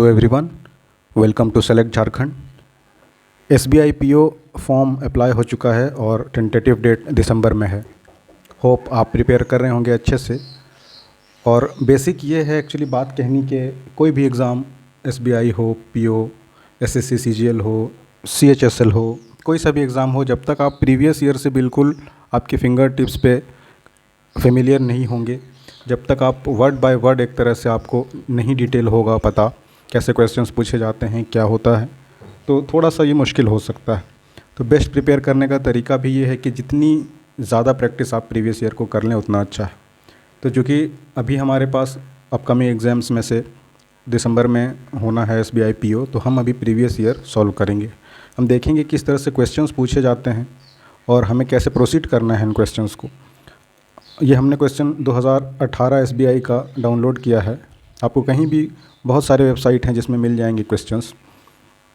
Hello everyone, welcome to select Jharkhand. SBI PO form apply हो चुका है और टेंटेटिव डेट दिसंबर में है। होप आप प्रिपेयर कर रहे होंगे अच्छे से। और बेसिक ये है एक्चुअली बात कहनी कि कोई भी एग्ज़ाम एसबीआई हो, पीओ, एसएससी सीजीएल हो, सीएचएसएल हो, कोई सा भी एग्ज़ाम हो, जब तक आप प्रीवियस ईयर से बिल्कुल आपके फिंगर टिप्स पे फेमिलियर नहीं होंगे, जब तक आप वर्ड बाय वर्ड एक तरह से आपको नहीं डिटेल होगा पता कैसे क्वेश्चंस पूछे जाते हैं, क्या होता है, तो थोड़ा सा ये मुश्किल हो सकता है। तो बेस्ट प्रिपेयर करने का तरीका भी ये है कि जितनी ज़्यादा प्रैक्टिस आप प्रीवियस ईयर को कर लें उतना अच्छा है। तो चूँकि अभी हमारे पास अपकमिंग एग्ज़ाम्स में से दिसंबर में होना है एसबीआई पीओ, तो हम अभी प्रीवियस ईयर सॉल्व करेंगे। हम देखेंगे किस तरह से क्वेश्चंस पूछे जाते हैं और हमें कैसे प्रोसीड करना है इन क्वेश्चंस को। ये हमने क्वेश्चन 2018 एसबीआई का डाउनलोड किया है। आपको कहीं भी बहुत सारे वेबसाइट हैं जिसमें मिल जाएंगे क्वेश्चंस।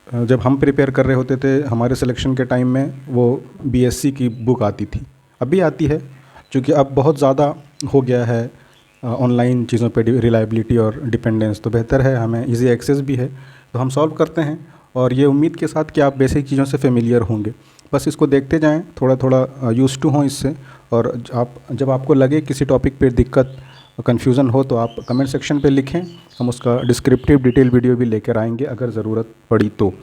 जब हम प्रिपेयर कर रहे होते थे हमारे सिलेक्शन के टाइम में, वो बीएससी की बुक आती थी, अभी आती है। क्योंकि अब बहुत ज़्यादा हो गया है ऑनलाइन चीज़ों पे रिलायबिलिटी और डिपेंडेंस, तो बेहतर है, हमें इजी एक्सेस भी है, तो हम सॉल्व करते हैं। और ये उम्मीद के साथ कि आप बेसिक चीज़ों से फेमिलियर होंगे, बस इसको देखते जाएं, थोड़ा थोड़ा यूज़ टू हों इससे। और जब आपको लगे किसी टॉपिक पे दिक्कत, कन्फ्यूज़न हो, तो आप कमेंट सेक्शन पे लिखें, हम उसका डिस्क्रिप्टिव डिटेल वीडियो भी लेकर आएंगे अगर ज़रूरत पड़ी तो।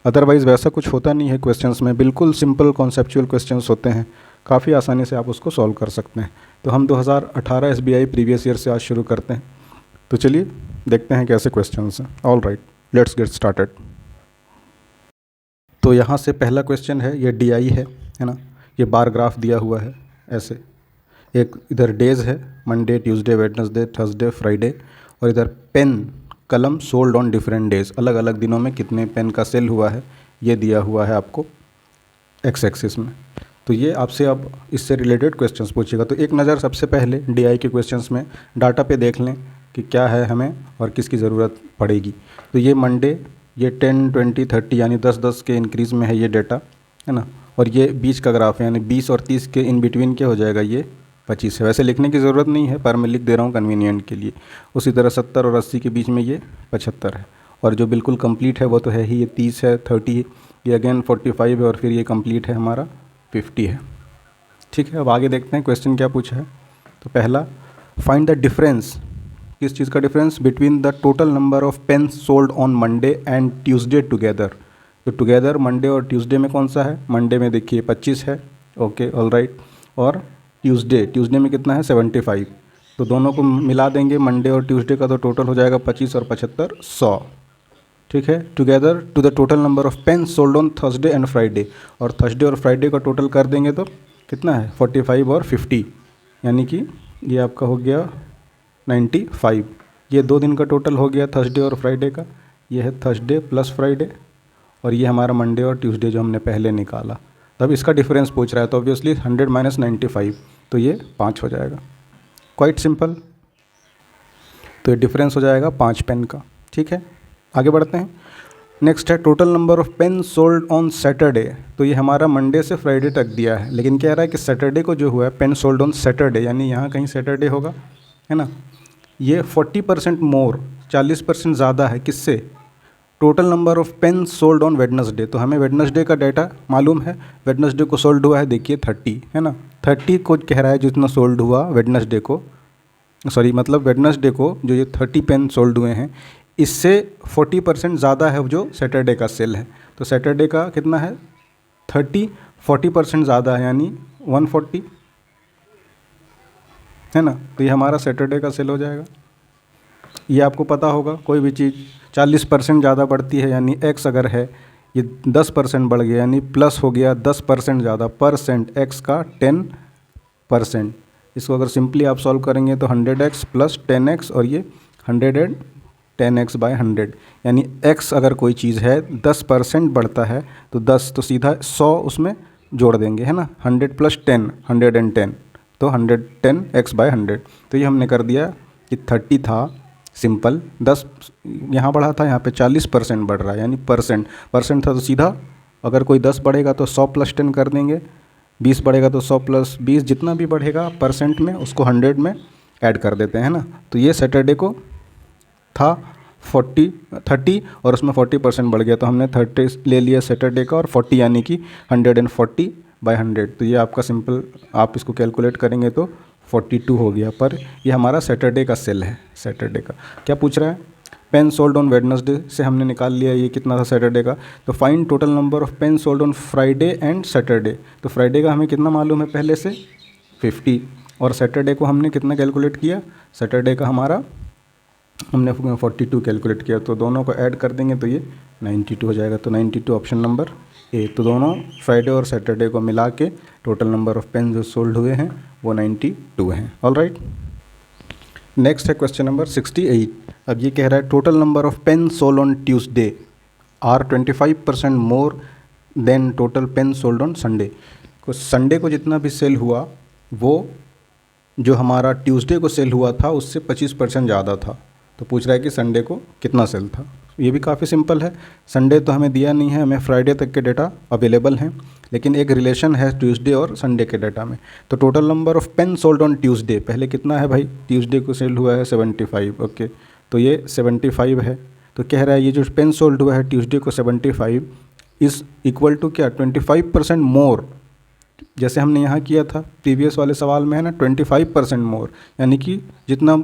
अदरवाइज़ वैसा कुछ होता नहीं है क्वेश्चंस में, बिल्कुल सिंपल कॉन्सेप्चुअल क्वेश्चंस होते हैं, काफ़ी आसानी से आप उसको सॉल्व कर सकते हैं। तो हम 2018 एसबीआई प्रीवियस ईयर से आज शुरू करते हैं। तो चलिए देखते हैं कैसे क्वेश्चंस हैं। All right, let's get started. तो यहाँ से पहला क्वेश्चन है, ये डीआई है ना, ये बार ग्राफ दिया हुआ है ऐसे। एक इधर डेज़ है, Monday, Tuesday, Wednesday, Thursday, Friday, और इधर पेन कलम सोल्ड ऑन डिफरेंट डेज़, अलग अलग दिनों में कितने पेन का सेल हुआ है ये दिया हुआ है आपको एक्स एक्सिस में। तो ये आपसे अब इससे रिलेटेड क्वेश्चंस पूछेगा। तो एक नज़र सबसे पहले डीआई के क्वेश्चंस में डाटा पे देख लें कि क्या है हमें और किसकी ज़रूरत पड़ेगी। तो ये मंडे, ये 10, 20, 30 यानी 10-10 के इंक्रीज़ में है ये डेटा, है ना। और ये बीच का ग्राफ है, यानी 20 और 30 के इन बिटवीन क्या हो जाएगा, ये 25 है। वैसे लिखने की ज़रूरत नहीं है, पर मैं लिख दे रहा हूँ कन्वीनियंट के लिए। उसी तरह 70 और 80 के बीच में ये 75 है। और जो बिल्कुल कंप्लीट है वो तो है ही, ये 30 है, 30 है, ये अगेन 45 है, और फिर ये कंप्लीट है हमारा 50 है। ठीक है, अब आगे देखते हैं क्वेश्चन क्या पूछा है। तो पहला, फाइंड द डिफरेंस, किस चीज़ का difference, between the total number of pens sold on Monday and Tuesday together. तो टुगेदर मंडे और ट्यूसडे में कौन सा है, मंडे में देखिए 25 है, ओके ऑल राइट, और ट्यूसडे में कितना है, 75। तो दोनों को मिला देंगे, मंडे और ट्यूसडे का, तो टोटल हो जाएगा 25 और 75 100। ठीक है, together to the total number of pens sold on Thursday and Friday, और थर्सडे और फ्राइडे का टोटल कर देंगे तो कितना है, 45 और 50, यानी कि ये आपका हो गया 95। ये 2 दिन का टोटल हो गया थर्सडे और फ्राइडे का, ये है थर्सडे प्लस फ्राइडे, और ये हमारा मंडे और ट्यूसडे जो हमने पहले निकाला। तब इसका डिफरेंस पूछ रहा है, तो ऑब्वियसली 100 माइनस 95, तो ये 5 हो जाएगा। Quite simple. तो ये डिफरेंस हो जाएगा 5 पेन का। ठीक है, आगे बढ़ते हैं। नेक्स्ट है total number of pen sold on Saturday. तो ये हमारा मंडे से फ्राइडे तक दिया है, लेकिन कह रहा है कि सैटरडे को जो हुआ है पेन सोल्ड ऑन सैटरडे, यानी यहाँ कहीं सैटरडे होगा, है ना। ये 40% मोर, 40% ज़्यादा है किससे, total number of pen sold on Wednesday. तो हमें वेडनेसडे का डाटा मालूम है, वेडनेसडे को सोल्ड हुआ है देखिए 30, है ना। 30 को कह रहा है जितना सोल्ड हुआ वेडनेसडे को, सॉरी मतलब वेडनेसडे को जो ये 30 पेन सोल्ड हुए हैं, इससे 40% ज़्यादा है जो सैटरडे का सेल है। तो सैटरडे का कितना है 30, 40% ज़्यादा है यानी 140, है ना। तो ये हमारा सैटरडे का सेल हो जाएगा। ये आपको पता होगा, कोई भी चीज़ 40% ज़्यादा बढ़ती है, यानी x अगर है ये 10% बढ़ गया, यानी प्लस हो गया 10% ज़्यादा, परसेंट x का 10%। इसको अगर सिंपली आप सॉल्व करेंगे तो 100x प्लस 10x, और ये 110x बाय 100, यानी x अगर कोई चीज़ है 10% बढ़ता है तो 10, तो सीधा 100 उसमें जोड़ देंगे, है ना। 100 प्लस 10, 110, तो 110x बाय 100। तो ये हमने कर दिया कि 30 था सिंपल, 10 यहाँ बढ़ा था, यहाँ पे 40% बढ़ रहा है, यानी परसेंट था, तो सीधा अगर कोई 10 बढ़ेगा तो 100 प्लस 10 कर देंगे, 20 बढ़ेगा तो 100 प्लस 20, जितना भी बढ़ेगा परसेंट में उसको 100 में ऐड कर देते हैं, है ना। तो ये सैटरडे को था 30 और उसमें 40% बढ़ गया, तो हमने 30 ले लिया सैटरडे का और 40 यानी कि 140/100। तो ये आपका सिंपल, आप इसको कैलकुलेट करेंगे तो 42 हो गया। पर ये हमारा सैटरडे का सेल है। सैटरडे का क्या पूछ रहा है? पेन सोल्ड ऑन वेडनेसडे से हमने निकाल लिया ये कितना था सैटरडे का। तो find total number of pen sold on Friday and Saturday. तो फ्राइडे का हमें कितना मालूम है पहले से 50, और सैटरडे को हमने कितना कैलकुलेट किया? सैटरडे का हमारा हमने 42 कैलकुलेट किया, तो दोनों को ऐड कर देंगे तो ये 92 हो जाएगा। तो 92 ऑप्शन नंबर ए। तो दोनों फ्राइडे और सैटरडे को मिला के टोटल नंबर ऑफ पेन जो सोल्ड हुए हैं वो 92 हैं। ऑल राइट, नेक्स्ट है क्वेश्चन नंबर 68। अब ये कह रहा है total number of pen sold on Tuesday are 25% more than total pen sold on Sunday. को संडे को जितना भी सेल हुआ वो जो हमारा ट्यूसडे को सेल हुआ था उससे 25% ज़्यादा था। तो पूछ रहा है कि संडे को कितना सेल था। ये भी काफ़ी सिंपल है। संडे तो हमें दिया नहीं है, हमें फ्राइडे तक के डेटा अवेलेबल हैं, लेकिन एक रिलेशन है ट्यूसडे और संडे के डेटा में। तो total number of pen sold on Tuesday पहले कितना है भाई? ट्यूसडे को सेल हुआ है 75, ओके, तो ये 75 है। तो कह रहा है ये जो पेन सोल्ड हुआ है ट्यूसडे को 75 इज़ इक्वल टू क्या? 25% मोर। जैसे हमने यहाँ किया था प्रीवियस वाले सवाल में है ना, 25% मोर, यानी कि जितना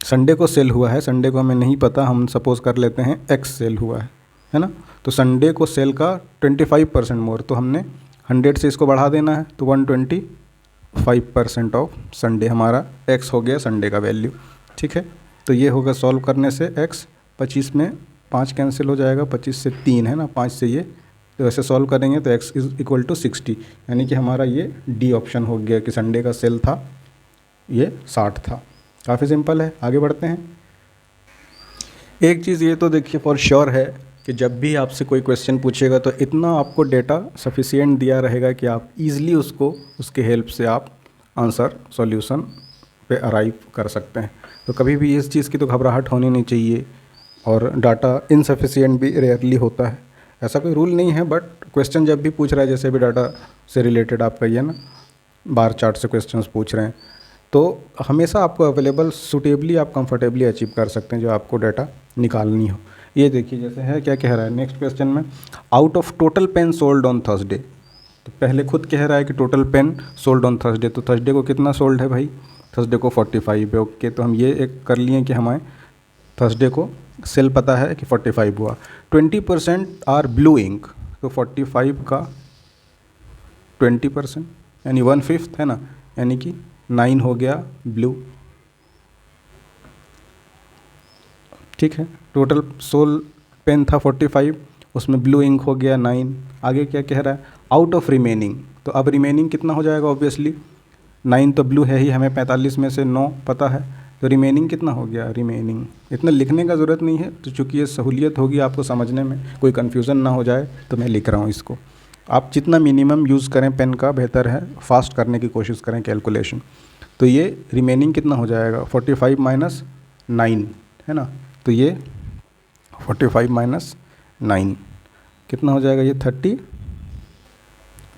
संडे को सेल हुआ है, संडे को हमें नहीं पता, हम सपोज कर लेते हैं एक्स सेल हुआ है ना, तो संडे को सेल का 25% मोर, तो हमने 100 से इसको बढ़ा देना है, तो 125% ऑफ संडे हमारा एक्स हो गया संडे का वैल्यू। ठीक है, तो ये होगा सॉल्व करने से एक्स, 25 में 5 कैंसिल हो जाएगा, 25 से 3 है ना, 5 से ये, तो ऐसे सॉल्व करेंगे तो x इज़ इक्वल टू 60, यानी कि हमारा ये डी ऑप्शन हो गया कि संडे का सेल था ये 60 था। काफ़ी सिंपल है, आगे बढ़ते हैं। एक चीज़ ये तो देखिए फॉर श्योर है कि जब भी आपसे कोई क्वेश्चन पूछेगा तो इतना आपको डेटा सफिशिएंट दिया रहेगा कि आप ईज़िली उसके हेल्प से आप आंसर सॉल्यूशन पे अराइव कर सकते हैं। तो कभी भी इस चीज़ की तो घबराहट होनी नहीं चाहिए, और डाटा इनसफिशिएंट भी रेयरली होता है, ऐसा कोई रूल नहीं है, बट क्वेश्चन जब भी पूछ रहा है, जैसे भी डाटा से रिलेटेड आपका ये ना बार चार्ट से क्वेश्चंस पूछ रहे हैं, तो हमेशा आपको अवेलेबल सूटेबली आप कंफर्टेबली अचीव कर सकते हैं जो आपको डाटा निकालनी हो। ये देखिए जैसे है, क्या कह रहा है नेक्स्ट क्वेश्चन में, out of total pen sold on Thursday. तो पहले खुद कह रहा है कि total pen sold on Thursday, तो थर्सडे को कितना सोल्ड है भाई? थर्सडे को 45 है, ओके, तो हम ये एक कर लिए कि हमें थर्सडे को सेल पता है कि 45 हुआ। 20% आर ब्लू इंक, तो 45 का 20% यानी 1/5 है ना, यानी कि 9 हो गया ब्लू। ठीक है, टोटल सोल पेन था 45, उसमें ब्लू इंक हो गया 9। आगे क्या कह रहा है? आउट ऑफ रिमेनिंग, तो अब रिमेनिंग कितना हो जाएगा? ऑब्वियसली 9 तो ब्लू है ही, हमें 45 में से 9 पता है, तो रिमेनिंग कितना हो गया? रिमेनिंग इतना लिखने का ज़रूरत नहीं है, तो चूँकि ये सहूलियत होगी आपको समझने में, कोई कन्फ्यूज़न ना हो जाए, तो मैं लिख रहा हूँ इसको। आप जितना मिनिमम यूज़ करें पेन का बेहतर है, फास्ट करने की कोशिश करें कैलकुलेशन। तो ये रिमेनिंग कितना हो जाएगा? 45 माइनस 9 है ना, तो ये 45 माइनस 9 कितना हो जाएगा? ये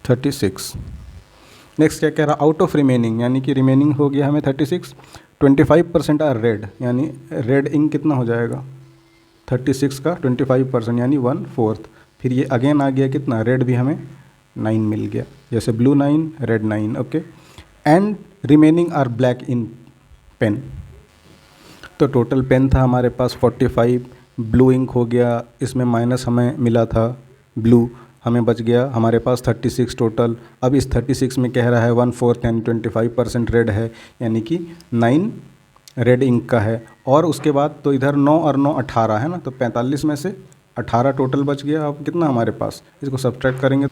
36। नेक्स्ट क्या कह रहा? आउट ऑफ रिमेनिंग, यानी कि रिमेनिंग हो गया हमें 36, 25% आर रेड, यानी रेड इंक कितना हो जाएगा? 36 का 25% यानी 1/4। फिर ये अगेन आ गया कितना? रेड भी हमें 9 मिल गया, जैसे blue 9 red 9, okay. And remaining are black in pen, तो टोटल पेन था हमारे पास 45, ब्लू इंक हो गया, इसमें माइनस हमें मिला था ब्लू, हमें बच गया हमारे पास 36 टोटल। अब इस 36 में कह रहा है 1/4 यानी 25% रेड है, यानी कि 9 रेड इंक का है। और उसके बाद तो इधर 9 और 9 18 है ना, तो 45 में से 18 टोटल बच गया। अब कितना हमारे पास, इसको सब्ट्रैक्ट करेंगे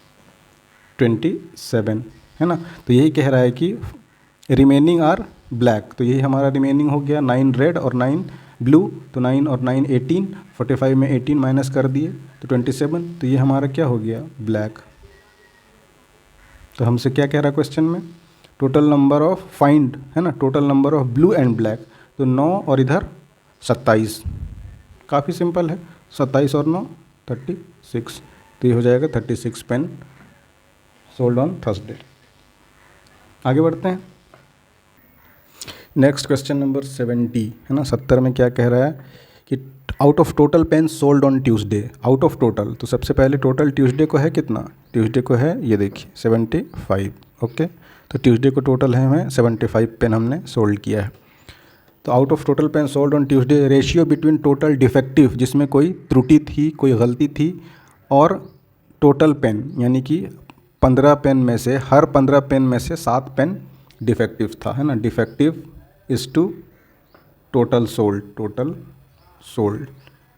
27 है ना, तो यही कह रहा है कि रिमेनिंग आर ब्लैक, तो यही हमारा रिमेनिंग हो गया 9 रेड और 9 ब्लू, तो 9 और 9 18, 45 में 18 माइनस कर दिए तो 27, तो ये हमारा क्या हो गया? ब्लैक। तो हमसे क्या कह रहा है क्वेश्चन में? टोटल नंबर ऑफ फाइंड है ना, total number of blue and black, तो 9 और इधर 27, काफ़ी सिंपल है, 27 और 9 36, तो ये हो जाएगा 36 पेन सोल्ड ऑन थर्सडे। आगे बढ़ते हैं। नेक्स्ट क्वेश्चन नंबर 70 है ना, 70 में क्या कह रहा है कि out of total pen sold on Tuesday, out of total, तो सबसे पहले टोटल ट्यूसडे को है कितना, ट्यूसडे को है ये देखिए 75, ओके। तो ट्यूसडे को टोटल है हमें 75 पेन हमने सोल्ड किया है। तो out of total pen sold on Tuesday, ratio between total defective जिसमें कोई त्रुटि थी, कोई गलती थी, और टोटल पेन यानी कि 15 पेन में से, हर 15 पेन में से 7 पेन डिफेक्टिव था, है ना। Defective is to total sold,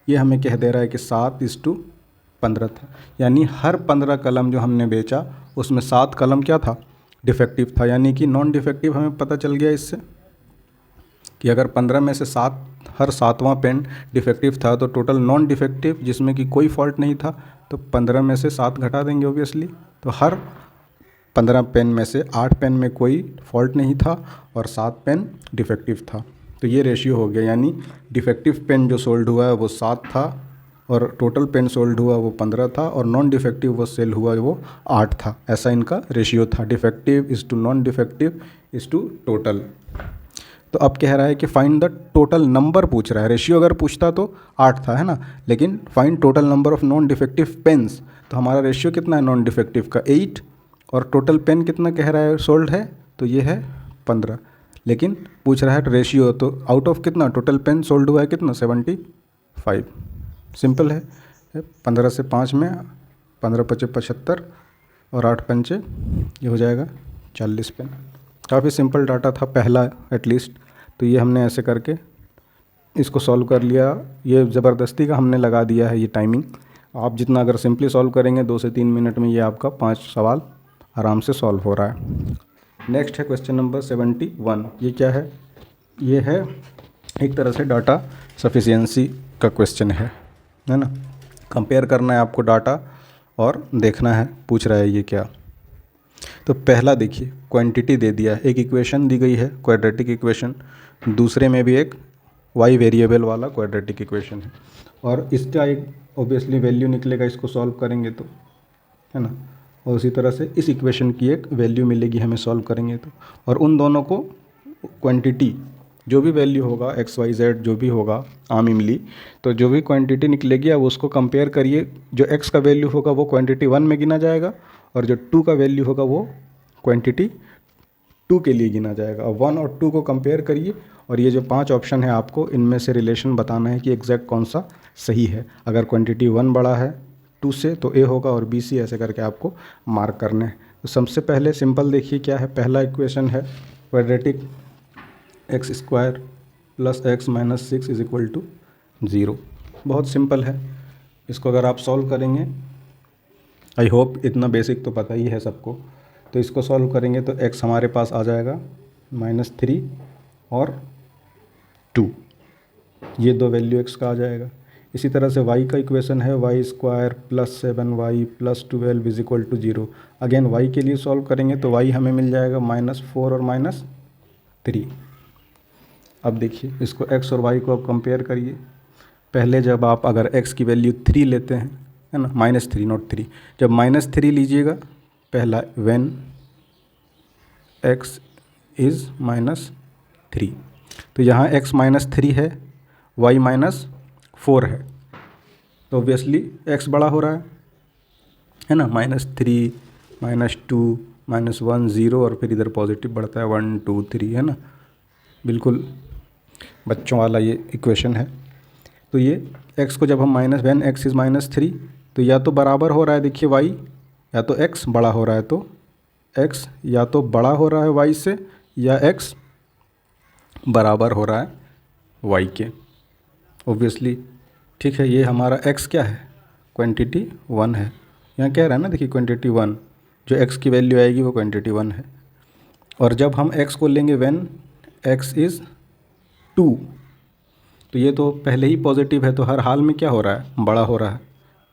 ये हमें कह दे रहा है कि 7:15 था। यानी हर 15 कलम जो हमने बेचा उसमें 7 कलम क्या था, डिफेक्टिव था। यानी कि नॉन डिफेक्टिव हमें पता चल गया इससे कि अगर 15 में से 7, हर 7वां पेन डिफेक्टिव था, तो टोटल नॉन डिफेक्टिव जिसमें कि कोई फॉल्ट नहीं था, तो 15 में से 7 घटा देंगे ऑब्वियसली। तो हर 15 पेन में से 8 पेन में कोई फॉल्ट नहीं था और 7 पेन डिफेक्टिव था। तो ये रेशियो हो गया, यानी डिफेक्टिव पेन जो सोल्ड हुआ है वो 7 था, और टोटल पेन सोल्ड हुआ वो 15 था, और नॉन डिफेक्टिव वो सेल हुआ वो 8 था। ऐसा इनका रेशियो था, defective is to non defective is to total. तो अब कह रहा है कि फाइंड द टोटल नंबर पूछ रहा है। रेशियो अगर पूछता तो 8 था, है ना, लेकिन find total number of non defective pens, तो हमारा रेशियो कितना है नॉन डिफेक्टिव का, 8, और टोटल पेन कितना कह रहा है सोल्ड है, तो ये है 15, लेकिन पूछ रहा है रेशियो, तो आउट ऑफ कितना, टोटल पेन सोल्ड हुआ है कितना, 75। सिंपल है, 15 से 5 में 15 पचे 75 और 8 पंचे ये हो जाएगा 40 पेन। काफ़ी सिंपल डाटा था पहला एटलीस्ट। तो ये हमने ऐसे करके इसको सॉल्व कर लिया। ये ज़बरदस्ती का हमने लगा दिया है ये टाइमिंग। आप जितना अगर सिंपली सॉल्व करेंगे 2 से 3 मिनट में ये आपका 5 सवाल आराम से सॉल्व हो रहा है। नेक्स्ट है क्वेश्चन नंबर 71। ये क्या है, ये है एक तरह से डाटा सफिशिएंसी का क्वेश्चन है ना। कंपेयर करना है आपको डाटा और देखना है पूछ रहा है ये क्या। तो पहला देखिए, क्वांटिटी दे दिया है, एक इक्वेशन दी गई है क्वाड्रेटिक इक्वेशन, दूसरे में भी एक वाई वेरिएबल वाला क्वाड्रेटिक इक्वेशन है, और इसका एक ऑब्वियसली वैल्यू निकलेगा, इसको सॉल्व करेंगे तो, है ना। और उसी तरह से इस इक्वेशन की एक वैल्यू मिलेगी हमें सॉल्व करेंगे तो, और उन दोनों को क्वांटिटी जो भी वैल्यू होगा एक्स वाई जेड जो भी होगा आम इमली, तो जो भी क्वांटिटी निकलेगी अब उसको कंपेयर करिए। जो एक्स का वैल्यू होगा वो क्वांटिटी 1 में गिना जाएगा, और जो 2 का वैल्यू होगा वो क्वांटिटी 2 के लिए गिना जाएगा। अब 1 और 2 को कंपेयर करिए, और ये जो 5 ऑप्शन है आपको इनमें से रिलेशन बताना है कि एग्जैक्ट कौन सा सही है। अगर क्वांटिटी 1 बड़ा है 2 से तो ए होगा, और बी सी, ऐसे करके आपको मार्क करना है। तो सबसे पहले सिंपल देखिए क्या है, पहला इक्वेशन है क्वाड्रेटिक x² + x - 6 = 0। बहुत सिंपल है, इसको अगर आप सॉल्व करेंगे, आई होप इतना बेसिक तो पता ही है सबको, तो इसको सॉल्व करेंगे तो x हमारे पास आ जाएगा -3 और 2, ये दो वैल्यू x का आ जाएगा। इसी तरह से y का इक्वेशन है y² + 7y + 12 = 0। अगेन y के लिए सॉल्व करेंगे तो y हमें मिल जाएगा -4 और -3। अब देखिए इसको x और y को अब कंपेयर करिए। पहले जब आप अगर x की वैल्यू 3 लेते हैं, है ना, -3 नॉट 3, जब -3 लीजिएगा पहला व्हेन x इज़ -3, तो यहाँ x -3 है, y -4 है, तो ऑब्वियसली x बड़ा हो रहा है ना, -3 -2 -1 0, और फिर इधर पॉजिटिव बढ़ता है 1 2 3, है ना, बिल्कुल बच्चों वाला ये इक्वेशन है। तो ये x को जब हम व्हेन x इज़ -3, तो या तो बराबर हो रहा है, देखिए y, या तो x बड़ा हो रहा है, तो x या तो बड़ा हो रहा है y से, या x बराबर हो रहा है y के, ऑब्वियसली। ठीक है, ये हमारा x क्या है, क्वांटिटी 1 है। यहाँ कह रहा है ना, देखिए क्वांटिटी 1, जो x की वैल्यू आएगी वो क्वांटिटी 1 है। और जब हम x को लेंगे व्हेन x इज़ 2, तो ये तो पहले ही पॉजिटिव है, तो हर हाल में क्या हो रहा है, बड़ा हो रहा है,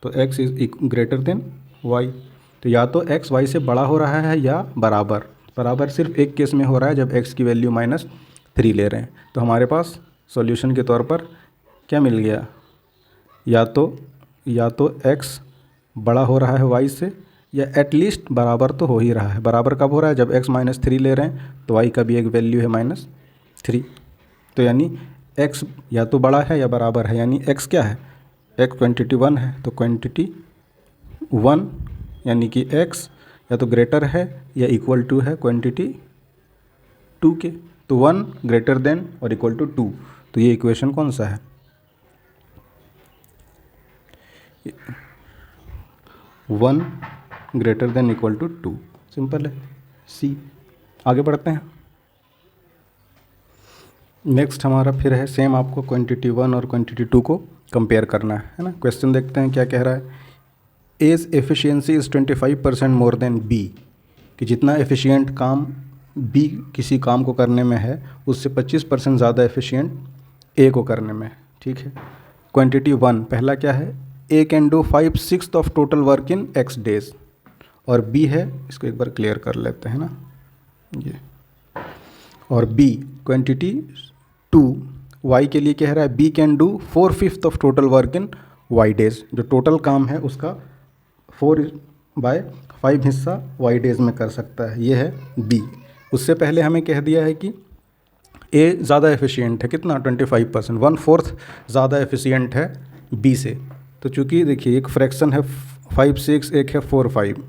तो x is greater then y। तो या तो x y से बड़ा हो रहा है या बराबर। बराबर सिर्फ एक केस में हो रहा है, जब x की वैल्यू -3 ले रहे हैं। तो हमारे पास सॉल्यूशन के तौर पर क्या मिल गया, या तो x बड़ा हो रहा है y से, या एटलीस्ट बराबर तो हो ही रहा है। बराबर कब हो रहा है, जब x -3 ले रहे हैं, तो y का भी एक वैल्यू है 3। तो यानी x या तो बड़ा है या बराबर है, यानी x क्या है, x क्वांटिटी 1 है, तो क्वांटिटी 1 यानी कि x या तो ग्रेटर है या इक्वल टू है क्वांटिटी 2 के। तो 1 ग्रेटर देन और इक्वल टू 2, तो ये इक्वेशन कौन सा है, 1 greater than equal to 2, simple है, सी। आगे बढ़ते हैं। नेक्स्ट हमारा फिर है सेम, आपको क्वांटिटी 1 और क्वांटिटी 2 को कंपेयर करना है ना। क्वेश्चन देखते हैं क्या कह रहा है। A's efficiency is 25% more than B, कि जितना एफिशिएंट काम बी किसी काम को करने में है उससे 25% ज़्यादा एफिशिएंट ए को करने में है, ठीक है। क्वांटिटी 1 पहला क्या है, A can do 5/6 of total work in x days, और बी है, इसको एक बार क्लियर कर लेते हैं ना ये, और बी क्वांटिटी 2 y के लिए कह रहा है B can do 4/5 of total work in y days, जो टोटल काम है उसका 4/5 हिस्सा y डेज में कर सकता है, ये है b। उससे पहले हमें कह दिया है कि a ज़्यादा एफिशिएंट है, कितना 25%, 1/4 ज़्यादा एफिशिएंट है b से। तो चूँकि देखिए एक फ्रैक्शन है 5/6, एक है 4/5,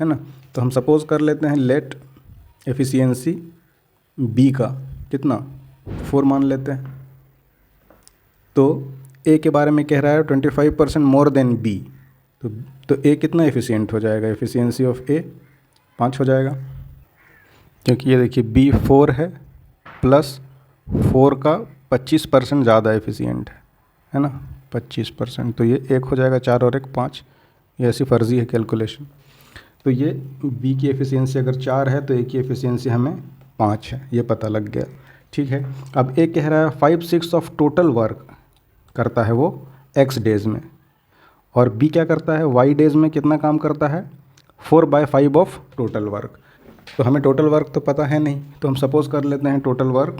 है ना। तो हम सपोज कर लेते हैं लेट एफिशिएंसी b का कितना 4 मान लेते हैं। तो a के बारे में कह रहा है 25% मोर देन b, तो a कितना एफिशिएंट हो जाएगा, एफिशिएंसी ऑफ a 5 हो जाएगा, क्योंकि ये देखिए b 4 है प्लस 4 का 25% ज़्यादा एफिशिएंट है ना, 25%, तो ये 1 हो जाएगा, 4 और 1 5, ये ऐसी फर्जी है कैलकुलेशन। तो ये b की एफिशिएंसी अगर 4 है तो a की एफिशिएंसी हमें 5 है, ये पता लग गया, ठीक है। अब a कह रहा है 5/6 ऑफ टोटल वर्क करता है वो x डेज में, और b क्या करता है y डेज में कितना काम करता है 4/5 ऑफ टोटल वर्क। तो हमें टोटल वर्क तो पता है नहीं, तो हम सपोज़ कर लेते हैं टोटल वर्क,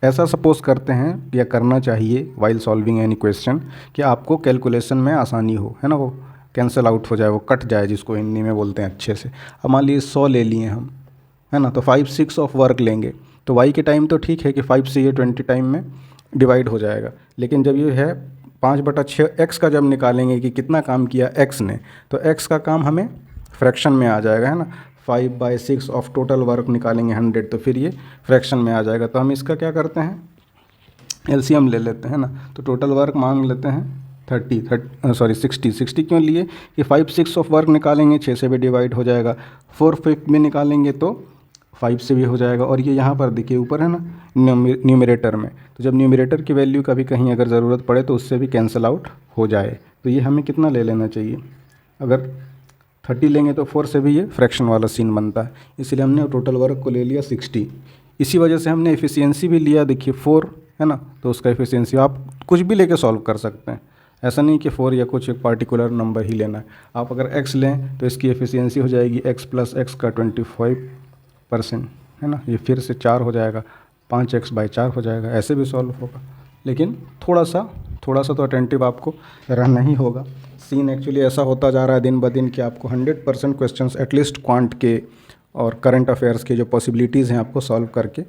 ऐसा सपोज़ करते हैं या करना चाहिए वाइल सॉल्विंग एनी क्वेश्चन कि आपको कैलकुलेशन में आसानी हो, है ना, वो कैंसिल आउट हो जाए, वो कट जाए, जिसको हिंदी में बोलते हैं अच्छे से। अब मान लीजिए 100 ले लिए हम, है ना, तो 5/6 ऑफ वर्क लेंगे, तो y के टाइम तो ठीक है कि 5 से ये 20 टाइम में डिवाइड हो जाएगा, लेकिन जब ये है 5/6 x का जब निकालेंगे कि कितना काम किया x ने, तो x का काम हमें फ्रैक्शन में आ जाएगा, है ना। 5/6 ऑफ टोटल वर्क निकालेंगे 100, तो फिर ये फ्रैक्शन में आ जाएगा। तो हम इसका क्या करते हैं, एलसीएम ले लेते हैं ना। तो टोटल वर्क मान लेते हैं 60 क्यों लिए कि 5/6 ऑफ वर्क निकालेंगे 6 से भी डिवाइड हो जाएगा, 4/5 में निकालेंगे तो 5 से भी हो जाएगा, और ये यहाँ पर देखिए ऊपर है ना न्यूमरेटर में, तो जब न्यूमरेटर की वैल्यू कभी कहीं अगर ज़रूरत पड़े तो उससे भी कैंसिल आउट हो जाए। तो ये हमें कितना ले लेना चाहिए, अगर 30 लेंगे तो 4 से भी ये फ्रैक्शन वाला सीन बनता है, इसलिए हमने टोटल वर्क को ले लिया 60। इसी वजह से हमने एफिशिएंसी भी लिया, देखिए 4 है ना, तो उसका एफिशिएंसी आप कुछ भी लेके सॉल्व कर सकते हैं, ऐसा नहीं कि 4 या कुछ एक पार्टिकुलर नंबर ही लेना है। आप अगर x लें तो इसकी एफिशिएंसी हो जाएगी x प्लस x का 25%, है ना, ये फिर से 4 हो जाएगा, 5x/4 हो जाएगा, ऐसे भी सॉल्व होगा, लेकिन थोड़ा सा तो अटेंटिव आपको रहना ही होगा। सीन एक्चुअली ऐसा होता जा रहा है दिन ब दिन कि आपको 100% क्वेश्चंस एटलीस्ट क्वांट के और करंट अफेयर्स के जो पॉसिबिलिटीज़ हैं आपको सॉल्व करके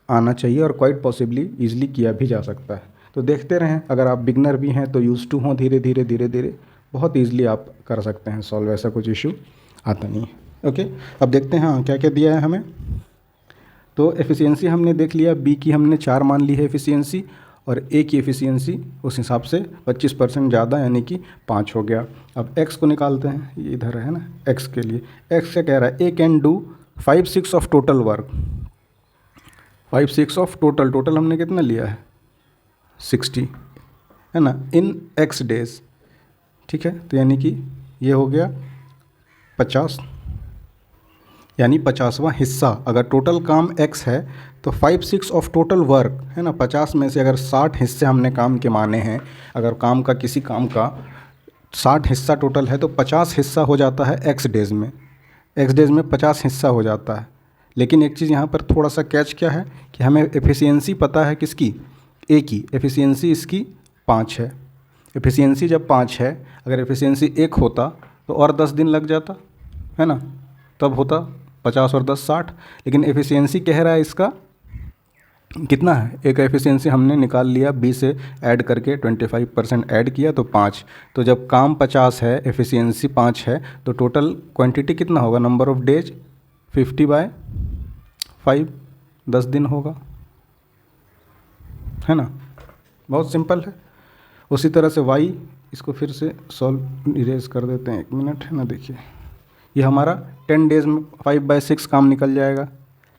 आना चाहिए, और क्वाइट पॉसिबली ईजिली किया भी जा सकता है। तो देखते रहें, अगर आप बिगनर भी हैं तो यूज़ टू हों, धीरे धीरे बहुत ईजिली आप कर सकते हैं सॉल्व, ऐसा कुछ इशू आता नहीं है। ओके, अब देखते हैं हाँ क्या क्या दिया है हमें। तो एफिशिएंसी हमने देख लिया, बी की हमने 4 मान ली है एफिशिएंसी, और ए की एफिशिएंसी उस हिसाब से 25% ज़्यादा यानी कि 5 हो गया। अब एक्स को निकालते हैं, ये इधर है ना, एक्स के लिए एक्स क्या कह रहा है, A can do 5/6 of total work, 5/6 of total हमने कितना लिया है 60, है ना, इन x डेज, ठीक है। तो यानी कि ये हो गया 50, यानी 50वां हिस्सा। अगर टोटल काम x है तो 5/6 ऑफ टोटल वर्क, है ना, 50 में से अगर 60 हिस्से हमने काम के माने हैं, अगर काम का किसी काम का 60 हिस्सा टोटल है तो 50 हिस्सा हो जाता है x डेज में, x डेज में 50 हिस्सा हो जाता है। लेकिन एक चीज़ यहाँ पर थोड़ा सा कैच क्या है कि हमें एफिशिएंसी पता है किसकी, ए की, एफिशिएंसी इसकी 5 है। एफिशिएंसी जब 5 है, अगर एफिशिएंसी 1 होता तो और 10 दिन लग जाता, है ना, तब होता 50 और 10 60, लेकिन एफिशिएंसी कह रहा है इसका कितना है, एक एफिशिएंसी हमने निकाल लिया, बी से ऐड करके 25% ऐड किया तो 5। तो जब काम 50 है, एफिशिएंसी 5 है, तो टोटल क्वांटिटी कितना होगा, नंबर ऑफ डेज 50/5, 10 दिन होगा, है ना। बहुत सिंपल है। उसी तरह से वाई, इसको फिर से सॉल्व इरेज कर देते हैं, 1 मिनट, है ना। देखिए ये हमारा 10 डेज में 5/6 काम निकल जाएगा,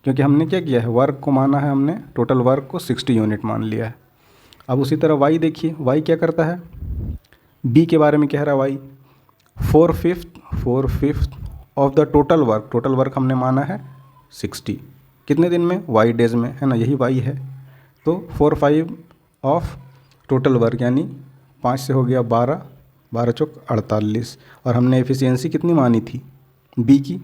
क्योंकि हमने क्या किया है, वर्क को माना है हमने, टोटल वर्क को 60 यूनिट मान लिया है। अब उसी तरह वाई देखिए, वाई क्या करता है, बी के बारे में कह रहा है Y, 4/5 of the total work हमने माना है 60, कितने दिन में, वाई डेज में, है ना, यही वाई है। तो 4/5 ऑफ टोटल वर्क यानी 5 से हो गया 12, 12 चौक 48, और हमने एफिशिएंसी कितनी मानी थी, बी की,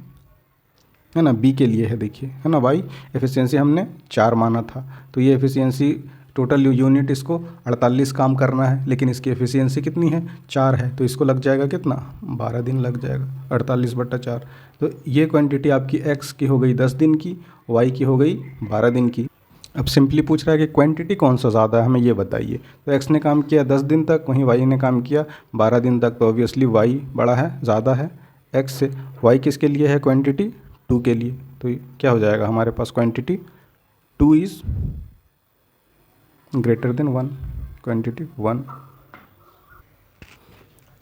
है ना, बी के लिए है, देखिए, है ना, वाई एफिशिएंसी हमने 4 माना था, तो ये एफिशिएंसी टोटल यूनिट इसको 48 काम करना है, लेकिन इसकी एफिशिएंसी कितनी है, 4 है, तो इसको लग जाएगा कितना, 12 दिन लग जाएगा, 48/4। तो ये क्वांटिटी आपकी एक्स की हो गई 10 दिन की, वाई की हो गई 12 दिन की। अब सिंपली पूछ रहा है कि क्वांटिटी कौन सा ज़्यादा है, हमें ये बताइए। तो एक्स ने काम किया 10 दिन तक, वहीं वाई ने काम किया 12 दिन तक, तो ऑब्वियसली वाई बड़ा है, ज़्यादा है एक्स से। वाई किसके लिए है क्वांटिटी, 2 के लिए, तो क्या हो जाएगा हमारे पास quantity 2 is greater than 1, quantity 1।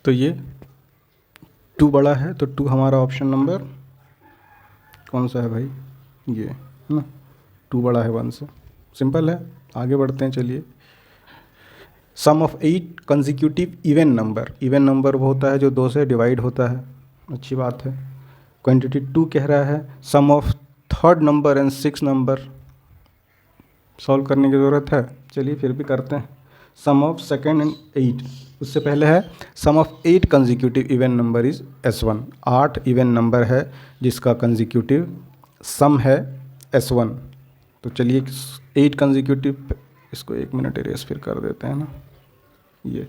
तो ये 2 बड़ा है, तो 2 हमारा ऑप्शन नंबर कौन सा है भाई, ये, है ना, 2 बड़ा है 1 से। सिंपल है, आगे बढ़ते हैं, चलिए। सम ऑफ 8 कंसेक्यूटिव इवन नंबर वो होता है जो 2 से डिवाइड होता है, अच्छी बात है। क्वांटिटी 2 कह रहा है sum of 3rd number and 6 number, solve करने की ज़रूरत है, चलिए फिर भी करते हैं। सम ऑफ 2nd एंड 8, उससे पहले है sum of 8 consecutive even number is S1, 8 even number है जिसका कंसेक्यूटिव सम है S1। तो चलिए 8 कंसेक्यूटिव, इसको 1 मिनट इरेज फिर कर देते हैं ना, ये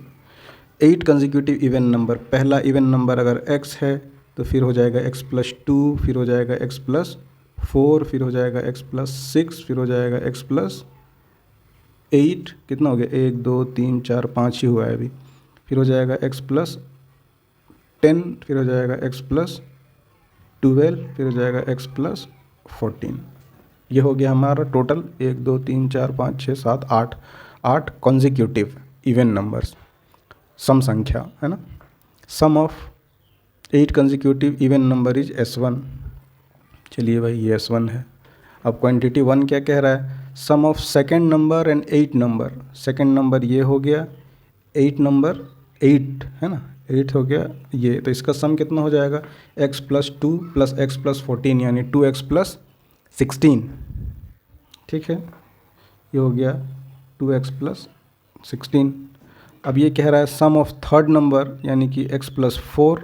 8 कंसेक्यूटिव इवन नंबर, पहला इवन नंबर अगर x है तो फिर हो जाएगा x+2, फिर हो जाएगा x+4, फिर हो जाएगा x+6, फिर हो जाएगा x+8, कितना हो गया, 1 2 3 4 5 ही हुआ है अभी, फिर हो जाएगा x+10, फिर हो जाएगा x+12, फिर हो जाएगा x+14। ये हो गया हमारा टोटल 1 2 3 4 5 6 7 8 कॉन्जिक्यूटिव इवन नंबर्स, सम संख्या, है ना। Sum of 8 consecutive even number is S1, चलिए भाई ये S1 है। अब क्वांटिटी 1 क्या कह रहा है, sum of 2nd number and 8 number, 2nd number ये हो गया, 8 नंबर 8, है ना, 8 हो गया ये, तो इसका सम कितना हो जाएगा, x+2 + x+14 यानी 2x+16, ठीक है, ये हो गया 2x+16। अब ये कह रहा है सम ऑफ 3rd नंबर यानी कि x+4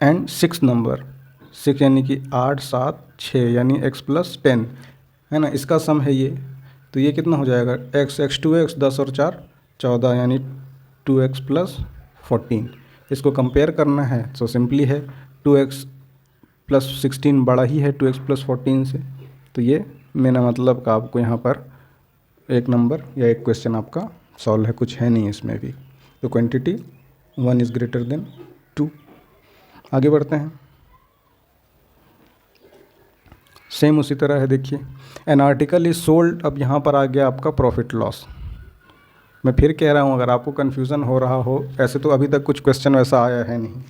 एंड 6 नंबर, 6 यानी कि 8 7 6 यानी x+10, है ना, इसका सम है ये, तो ये कितना हो जाएगा, x 2x 10 और 4 14 यानी 2x+14। इसको कंपेयर करना है तो सिंपली है 2x+16 बड़ा ही है 2x+14 से, तो ये मेरा मतलब का आपको यहाँ पर एक नंबर या एक क्वेश्चन आपका सॉल्व है, कुछ है नहीं इसमें भी। तो क्वांटिटी 1 इज़ ग्रेटर देन 2। आगे बढ़ते हैं, सेम उसी तरह है, देखिए एन आर्टिकल इज सोल्ड, अब यहाँ पर आ गया आपका प्रॉफिट लॉस। मैं फिर कह रहा हूँ अगर आपको कन्फ्यूज़न हो रहा हो, ऐसे तो अभी तक कुछ क्वेश्चन वैसा आया है नहीं,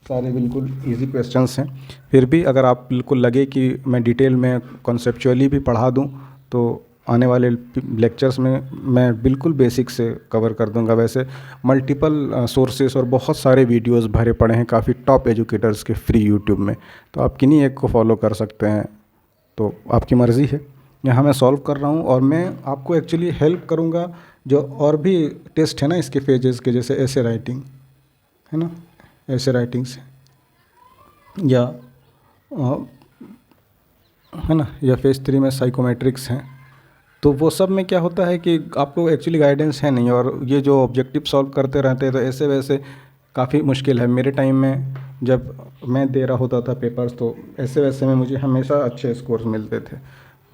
सारे बिल्कुल इजी क्वेश्चंस हैं, फिर भी अगर आप बिल्कुल लगे कि मैं डिटेल में कॉन्सेप्चुअली भी पढ़ा दूँ तो आने वाले लेक्चर्स में मैं बिल्कुल बेसिक से कवर कर दूंगा। वैसे मल्टीपल सोर्सेस और बहुत सारे वीडियोस भरे पड़े हैं काफ़ी टॉप एजुकेटर्स के फ्री यूट्यूब में, तो आप किन्हीं एक को फॉलो कर सकते हैं, तो आपकी मर्ज़ी है। यहाँ मैं सॉल्व कर रहा हूँ और मैं आपको एक्चुअली हेल्प करूँगा जो और भी टेस्ट है ना इसके फेजेस के, जैसे ऐसे राइटिंग है ना, ऐसे राइटिंग्स या है ना, या फेज 3 में साइकोमेट्रिक्स हैं, तो वो सब में क्या होता है कि आपको एक्चुअली गाइडेंस है नहीं, और ये जो ऑब्जेक्टिव सॉल्व करते रहते हैं तो ऐसे वैसे काफ़ी मुश्किल है। मेरे टाइम में जब मैं दे रहा होता था पेपर्स तो ऐसे वैसे में मुझे हमेशा अच्छे स्कोर्स मिलते थे,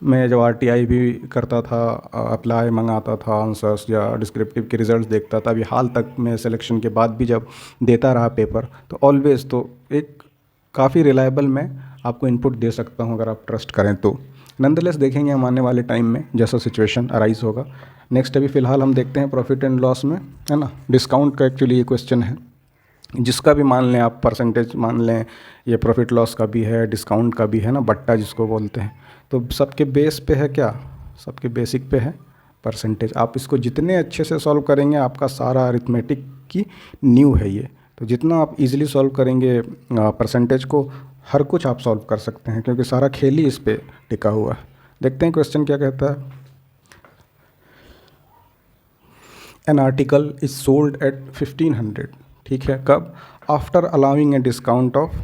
मैं जब RTI भी करता था, अप्लाई मंगाता था आंसर्स या डिस्क्रिप्टिव के रिजल्ट्स देखता था, अभी हाल तक मैं सिलेक्शन के बाद भी जब देता रहा पेपर, तो ऑलवेज़ तो एक काफ़ी रिलायबल मैं आपको इनपुट दे सकता हूँ अगर आप ट्रस्ट करें तो। नंदलेस देखेंगे हम आने वाले टाइम में जैसा सिचुएशन अराइज होगा। नेक्स्ट अभी फ़िलहाल हम देखते हैं प्रॉफिट एंड लॉस में, है ना। डिस्काउंट का एक्चुअली ये क्वेश्चन है, जिसका भी मान लें आप, परसेंटेज मान लें, ये प्रॉफिट लॉस का भी है, डिस्काउंट का भी है ना, बट्टा जिसको बोलते हैं। तो सबके बेस पे है क्या, सबके बेसिक पे है परसेंटेज। आप इसको जितने अच्छे से सॉल्व करेंगे, आपका सारा अरिथमेटिक की नींव है ये। तो जितना आप इजीली सॉल्व करेंगे परसेंटेज को, हर कुछ आप सॉल्व कर सकते हैं, क्योंकि सारा खेल ही इस पे टिका हुआ है। देखते हैं क्वेश्चन क्या कहता है। An article is sold at 1500, ठीक है, कब? After allowing a discount of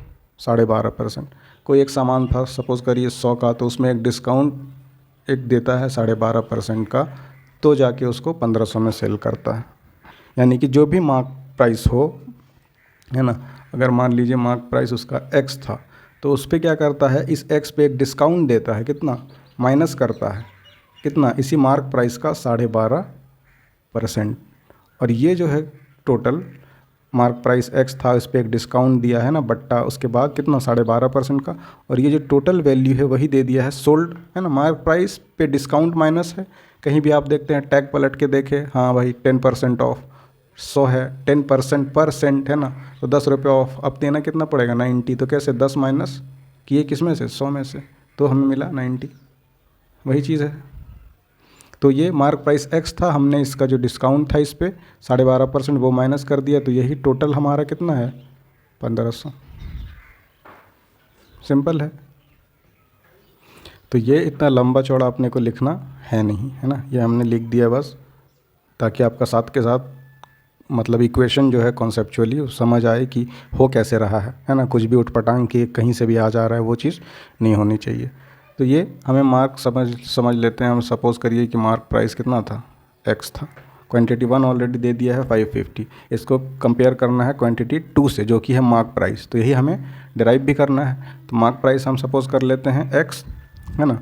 12.5%। कोई एक सामान था, सपोज करिए 100 का, तो उसमें एक डिस्काउंट एक देता है 12.5% का, तो जाके उसको 1500 में सेल करता है। यानी कि जो भी मार्क प्राइस हो, है ना, अगर मान लीजिए मार्क प्राइस उसका x था, तो उस पर क्या करता है, इस x पे एक डिस्काउंट देता है, कितना? माइनस करता है, कितना? इसी मार्क प्राइस का 12.5%। और ये जो है टोटल मार्क प्राइस x था, इस पर एक डिस्काउंट दिया है ना, बट्टा, उसके बाद कितना? 12.5% का। और ये जो टोटल वैल्यू है वही दे दिया है सोल्ड, है ना। मार्क प्राइस पे डिस्काउंट माइनस है। कहीं भी आप देखते हैं टैग पलट के देखें, हाँ भाई 10% ऑफ 100 है, 10% परसेंट है ना, तो 10 रुपये ऑफ। अब देना कितना पड़ेगा? 90। तो कैसे 10 माइनस किए, किस में से? 100 में से, तो हमें मिला 90। वही चीज़ है। तो ये मार्क प्राइस x था, हमने इसका जो डिस्काउंट था इस पर 12.5% वो माइनस कर दिया, तो यही टोटल हमारा कितना है? 1500। सिंपल है। तो ये इतना लंबा चौड़ा अपने को लिखना है नहीं, है ना, ये हमने लिख दिया बस, ताकि आपका साथ के साथ मतलब इक्वेशन जो है कॉन्सेप्चुअली समझ आए कि हो कैसे रहा है ना। कुछ भी उठपटांग के कहीं से भी आ जा रहा है, वो चीज़ नहीं होनी चाहिए। तो ये हमें मार्क समझ लेते हैं। हम सपोज़ करिए कि मार्क प्राइस कितना था? x था। क्वांटिटी 1 ऑलरेडी दे दिया है 550। इसको कंपेयर करना है क्वांटिटी 2 से, जो कि है मार्क प्राइस। तो यही हमें डिराइव भी करना है। तो मार्क प्राइस हम सपोज़ कर लेते हैं x, है ना।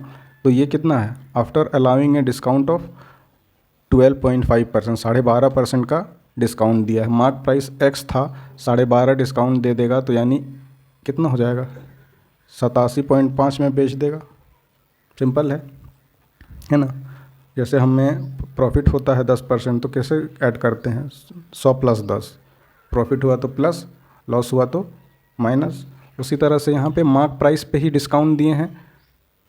तो ये कितना है? After allowing a discount of 12.5%, 12.5% का डिस्काउंट दिया है। मार्क प्राइस x था, 12.5 डिस्काउंट दे देगा, तो यानी कितना हो जाएगा? 87.5 में बेच देगा। सिंपल है ना। जैसे हमें प्रॉफिट होता है 10%, तो कैसे ऐड करते हैं? 100 प्लस 10, प्रॉफिट हुआ तो प्लस, लॉस हुआ तो माइनस। उसी तरह से यहाँ पे मार्क प्राइस पे ही डिस्काउंट दिए हैं,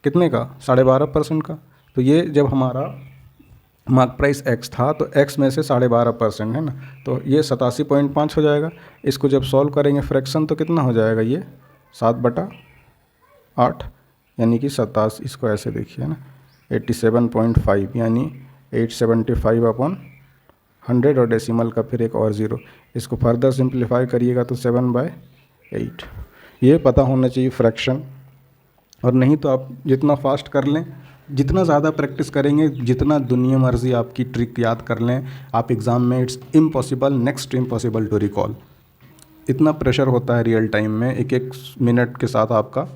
कितने का? 12.5% का। तो ये जब हमारा मार्क प्राइस x था, तो x में से 12.5% है ना, तो ये 87.5 हो जाएगा। इसको जब सॉल्व करेंगे फ्रैक्शन, तो कितना हो जाएगा? ये 7/8, यानी कि 27। इसको ऐसे देखिए ना, 87.5 यानी 875/100, और डेसिमल का फिर एक और ज़ीरो। इसको फर्दर सिंप्लीफाई करिएगा तो 7/8। ये पता होना चाहिए फ्रैक्शन। और नहीं तो आप जितना फास्ट कर लें, जितना ज़्यादा प्रैक्टिस करेंगे, जितना दुनिया मर्जी आपकी ट्रिक याद कर लें, आप एग्ज़ाम में it's impossible, next to impossible to recall. इतना प्रेशर होता है रियल टाइम में, एक एक मिनट के साथ आपका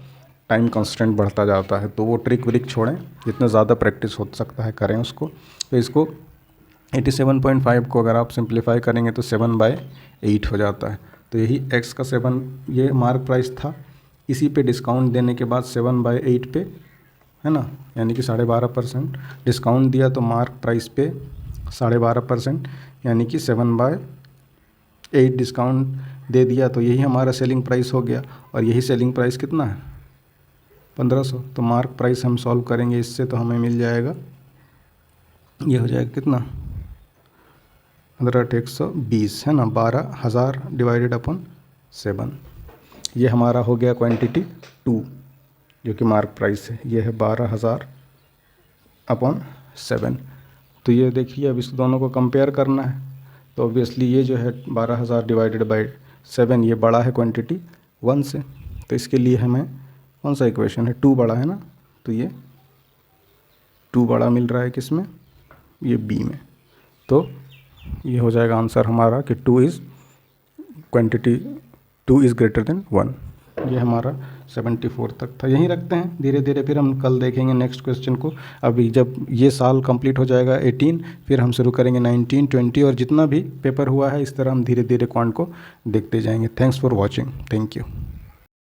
टाइम कांस्टेंट बढ़ता जाता है। तो वो ट्रिक व्रिक छोड़ें, जितना ज़्यादा प्रैक्टिस हो सकता है करें उसको। तो इसको 87.5 को अगर आप सिंप्लीफाई करेंगे तो 7/8 हो जाता है। तो यही x का 7, ये मार्क प्राइस था, इसी पे डिस्काउंट देने के बाद 7/8 पे, है ना, यानी कि 12.5% डिस्काउंट दिया, तो मार्क प्राइस पे 12.5%, यानी कि 7/8 डिस्काउंट दे दिया, तो यही हमारा सेलिंग प्राइस हो गया। और यही सेलिंग प्राइस कितना है? 1500। तो मार्क प्राइस हम सॉल्व करेंगे इससे, तो हमें मिल जाएगा, ये हो जाएगा कितना? 15/120, है ना, 12,000 डिवाइडेड अपॉन 7। ये हमारा हो गया क्वांटिटी 2, जो कि मार्क प्राइस है। ये है 12,000/7। तो ये देखिए, अब इस दोनों को कंपेयर करना है, तो ऑब्वियसली ये जो है 12,000 डिवाइडेड बाई 7, ये बड़ा है क्वांटिटी 1 से। तो इसके लिए हमें कौन सा इक्वेशन है? 2 बड़ा है ना, तो ये 2 बड़ा मिल रहा है किस में? ये बी में। तो ये हो जाएगा आंसर हमारा कि 2 इज़ ग्रेटर देन 1। ये हमारा 74 तक था। यहीं रखते हैं, धीरे धीरे फिर हम कल देखेंगे नेक्स्ट क्वेश्चन को। अभी जब ये साल कंप्लीट हो जाएगा 18, फिर हम शुरू करेंगे 19, 20 और जितना भी पेपर हुआ है इस तरह हम धीरे धीरे क्वांट को देखते जाएंगे। Thanks for watching, thank you.